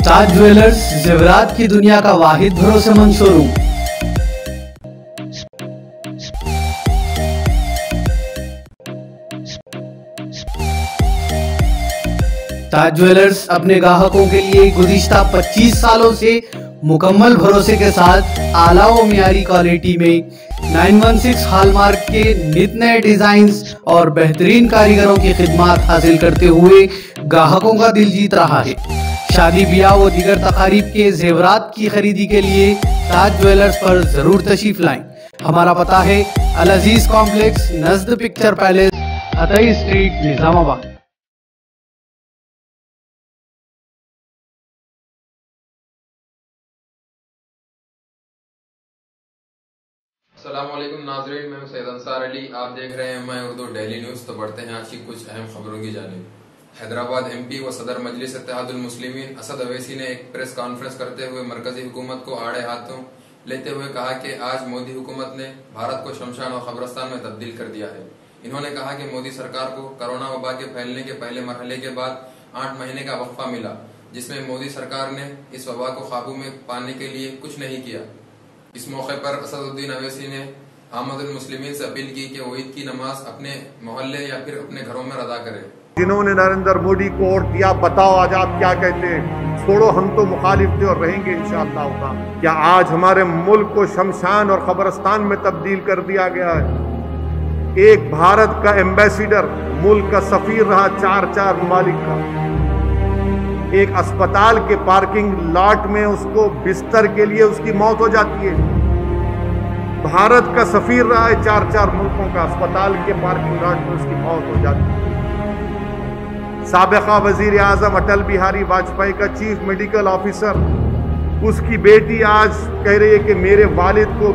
ताज jewellers जेवरात की दुनिया का वाहिद भरोसेमंद शोरूम। ताज ज्वेलर्स अपने ग्राहकों के लिए गुज़िश्ता 25 सालों से मुकम्मल भरोसे के साथ आला व मियारी क्वालिटी में 916 हॉलमार्क के नित नए डिजाइन्स और बेहतरीन कारीगरों की खिदमत हासिल करते हुए ग्राहकों का दिल जीत रहा है। शादी ब्याह व दीगर तकारीब के जेवरात की खरीदी के लिए ताज ज्वेलर्स पर जरूर तशरीफ लाएं। हमारा पता है अल अजीज कॉम्प्लेक्स नज़द picture palace, Atai street, Nizamabad. अस्सलामुअलैकुम नाज़रीन, मैं हूं सैयद अंसार अली। आप देख रहे हैं मैं उर्दू डेली न्यूज़। तो बढ़ते हैं आज की कुछ अहम खबरों की जानिब। हैदराबाद एमपी व सदर मजलिस इत्तेहादुल मुस्लिमीन असद अवैसी ने एक प्रेस कॉन्फ्रेंस करते हुए मरकजी हुकूमत को आड़े हाथों लेते हुए कहा कि आज मोदी हुकूमत ने भारत को शमशान और कब्रिस्तान में तब्दील कर दिया है। इन्होंने कहा कि मोदी सरकार को कोरोना वबा के फैलने के पहले मरहले के बाद 8 महीने का वक्फा मिला, जिसमें मोदी सरकार ने इस वबा को काबू में पाने के लिए कुछ नहीं किया। इस मौके पर असदुद्दीन अवैसी ने आमदुल मुस्लिमीन से अपील की कि वो ईद की नमाज अपने मोहल्ले या फिर अपने घरों में अदा करें। जिन्होंने नरेंद्र मोदी को वोट दिया, बताओ आज आप क्या कहते हैं? छोड़ो, हम तो मुखालिफ थे और रहेंगे इंशाअल्लाह। क्या आज हमारे मुल्क को शमशान और कब्रिस्तान में तब्दील कर दिया गया है? एक भारत का एम्बेसडर मुल्क का सफीर रहा 4 ममालिक का। एक अस्पताल के पार्किंग लॉट में उसको बिस्तर के लिए उसकी मौत हो जाती है। भारत का सफीर रहा है 4 मुल्कों का, अस्पताल के पार्किंग लॉट में उसकी मौत हो जाती है। साबिका वजीर आजम अटल बिहारी वाजपेयी का चीफ मेडिकल ऑफिसर, उसकी बेटी आज कह रही है कि मेरे वालिद को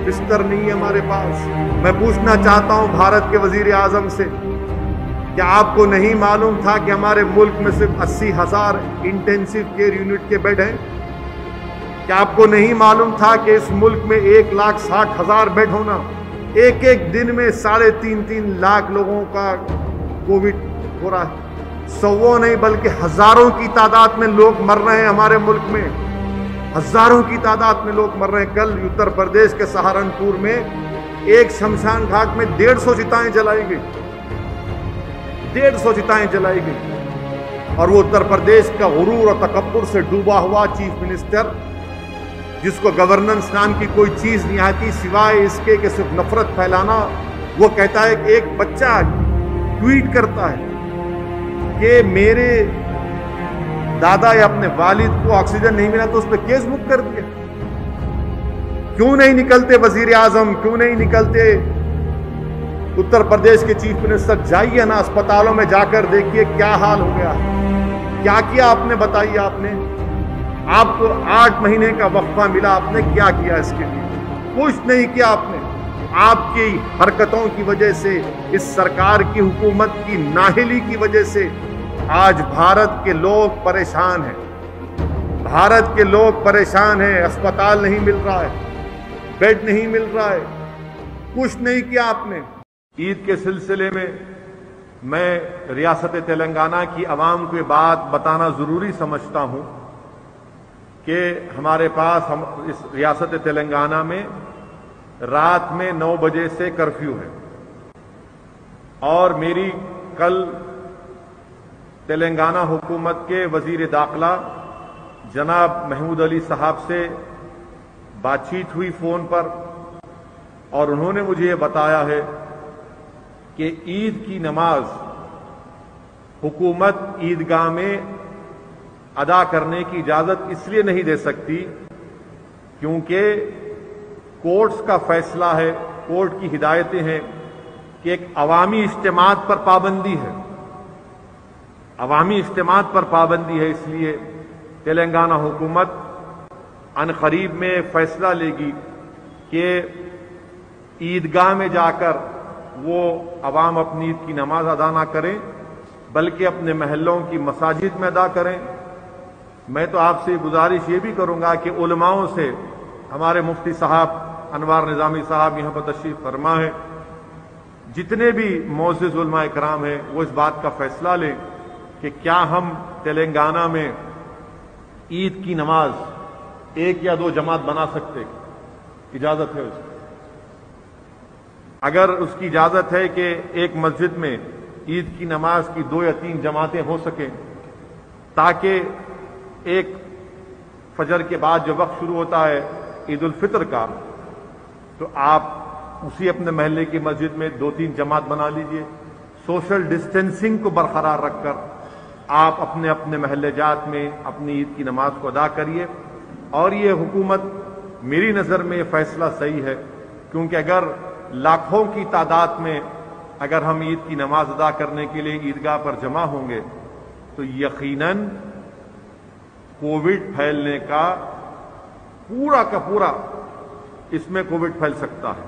बिस्तर नहीं है हमारे पास। मैं पूछना चाहता हूं भारत के वजीर आजम से, क्या आपको नहीं मालूम था कि हमारे मुल्क में सिर्फ 80,000 इंटेंसिव केयर यूनिट के बेड हैं? क्या आपको नहीं मालूम था कि इस मुल्क में 1,60,000 बेड होना, एक दिन में 3.5 लाख लोगों का कोविड हो रहा है। सौों नहीं बल्कि हजारों की तादाद में लोग मर रहे हैं हमारे मुल्क में, हजारों की तादाद में लोग मर रहे हैं। कल उत्तर प्रदेश के सहारनपुर में एक शमशान घाट में 150 चिताएं जलाई गई, 150 चिताएं जलाई गई। और वो उत्तर प्रदेश का गुरूर और तकब्बुर से डूबा हुआ चीफ मिनिस्टर, जिसको गवर्नेंस नाम की कोई चीज नहीं आती सिवाय इसके कि सिर्फ नफरत फैलाना, वो कहता है कि एक बच्चा ट्वीट करता है कि मेरे दादा या अपने वालिद को ऑक्सीजन नहीं मिला तो उस पर केस बुक कर दिया। क्यों नहीं निकलते वजीर आजम, क्यों नहीं निकलते उत्तर प्रदेश के चीफ मिनिस्टर? जाइए ना अस्पतालों में जाकर देखिए क्या हाल हो गया, क्या किया आपने, बताइए आपने। आपको 8 महीने का वक्फा मिला, आपने क्या किया इसके लिए? कुछ नहीं किया आपने। आपकी हरकतों की वजह से, इस सरकार की हुकूमत की नाहिली की वजह से आज भारत के लोग परेशान हैं। भारत के लोग परेशान हैं। अस्पताल नहीं मिल रहा है, बेड नहीं मिल रहा है, कुछ नहीं किया आपने। ईद के सिलसिले में मैं रियासत तेलंगाना की आवाम को ये बात बताना जरूरी समझता हूं कि हमारे पास इस रियासत तेलंगाना में रात में 9 बजे से कर्फ्यू है। और मेरी कल तेलंगाना हुकूमत के वजीर दाखिला जनाब महमूद अली साहब से बातचीत हुई फोन पर, और उन्होंने मुझे ये बताया है कि ईद की नमाज हुकूमत ईदगाह में अदा करने की इजाजत इसलिए नहीं दे सकती क्योंकि कोर्ट्स का फैसला है, कोर्ट की हिदायतें हैं कि एक अवामी इज्तिमात पर पाबंदी है, अवामी इज्तिमात पर पाबंदी है। इसलिए तेलंगाना हुकूमत अनकरीब में फैसला लेगी कि ईदगाह में जाकर वो अवाम अपनी ईद की नमाज अदा ना करें बल्कि अपने महल्लों की मसाजिद में अदा करें। मैं तो आपसे गुजारिश ये भी करूंगा कि उलमाओं से, हमारे मुफ्ती साहब अनवार निजामी साहब यहाँ पर तशरीफ फरमा है, जितने भी मोअज़्ज़िज़ उलमा इकराम हैं वो इस बात का फैसला लें कि क्या हम तेलंगाना में عید کی نماز ایک یا دو جماعت بنا سکتے، اجازت ہے اس کی؟ اگر اس کی اجازت ہے کہ ایک مسجد میں عید کی نماز کی 2 یا 3 جماعتیں ہو سکیں تاکہ ایک فجر کے بعد جو وقت شروع ہوتا ہے عید الفطر کا، تو آپ اسی اپنے محلے کی مسجد میں 2-3 جماعت بنا لیجئے، سوشل ڈسٹینسنگ کو برقرار رکھ کر آپ اپنے اپنے محلے جات میں اپنی عید کی نماز کو ادا کریے۔ اور یہ حکومت میری نظر میں یہ فیصلہ صحیح ہے، کیونکہ اگر لاکھوں کی تعداد میں اگر ہم عید کی نماز ادا کرنے کے لیے عیدگاہ پر جمع ہوں گے تو یقیناً کووڈ پھیلنے کا پورا اس میں کووڈ پھیل سکتا ہے،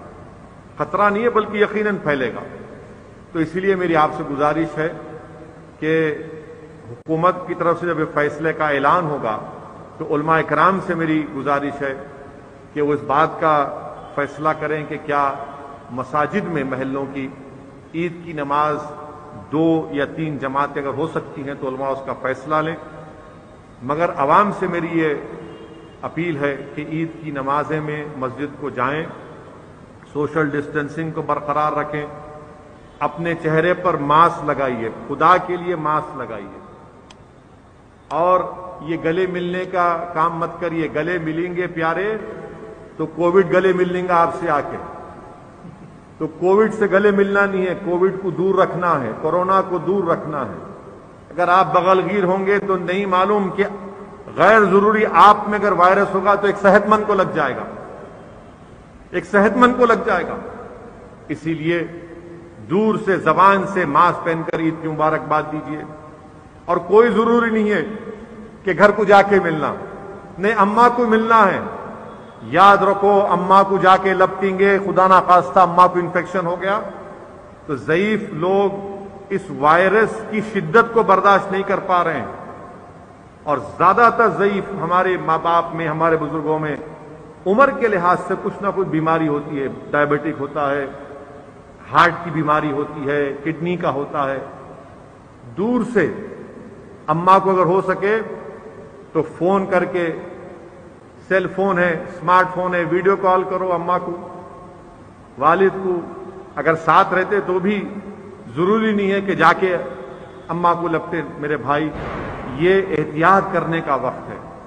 خطرہ نہیں ہے بلکہ یقیناً پھیلے گا۔ تو اسی لیے میری آپ سے گزارش ہے کہ حکومت کی طرف سے جب یہ فیصلے کا اعلان ہوگا تو علماء کرام سے میری گزارش ہے کہ وہ اس بات کا فیصلہ کریں کہ کیا مساجد میں محلوں کی عید کی نماز 2 یا 3 جماعتیں اگر ہو سکتی ہیں تو علماء اس کا فیصلہ لیں، مگر عوام سے میری یہ اپیل ہے کہ عید کی نمازیں میں مسجد کو جائیں، سوشل ڈسٹینسنگ کو برقرار رکھیں، اپنے چہرے پر ماسک لگائیے، خدا کے لیے ماسک لگائیے، اور یہ گلے ملنے کا کام مت کریے۔ گلے ملیں گے پیارے تو کووڈ گلے مل لیں گا آپ سے آ کے، تو کووڈ سے گلے ملنا نہیں ہے، کووڈ کو دور رکھنا ہے، کورونا کو دور رکھنا ہے۔ اگر آپ بغلگیر ہوں گے تو نہیں معلوم کہ غیر ضروری آپ میں اگر وائرس ہوگا تو ایک صحت مند کو لگ جائے گا، ایک صحت مند کو لگ جائے گا۔ اسی لیے دور سے زبان سے ماسک پہن کر عید کی مبارکباد دیجیے، اور کوئی ضروری نہیں ہے کہ گھر کو جا کے ملنا، نہیں اماں کو ملنا ہے۔ یاد رکھو اماں کو جا کے لپٹیں گے، خدا نہ خواستہ اماں کو انفیکشن ہو گیا تو ضعیف لوگ اس وائرس کی شدت کو برداشت نہیں کر پا رہے ہیں، اور زیادہ تر ضعیف ہمارے ماں باپ میں، ہمارے بزرگوں میں عمر کے لحاظ سے کچھ نہ کچھ بیماری ہوتی ہے، ڈائبٹک ہوتا ہے، ہارٹ کی بیماری ہوتی ہے، کڈنی کا ہوتا ہے۔ دور سے اماں کو اگر ہو سکے تو فون کر کے، سیل فون ہے، اسمارٹ فون ہے، ویڈیو کال کرو اماں کو، والد کو، اگر ساتھ رہتے تو بھی ضروری نہیں ہے کہ جا کے اماں کو لپٹے۔ میرے بھائی، یہ احتیاط کرنے کا وقت ہے۔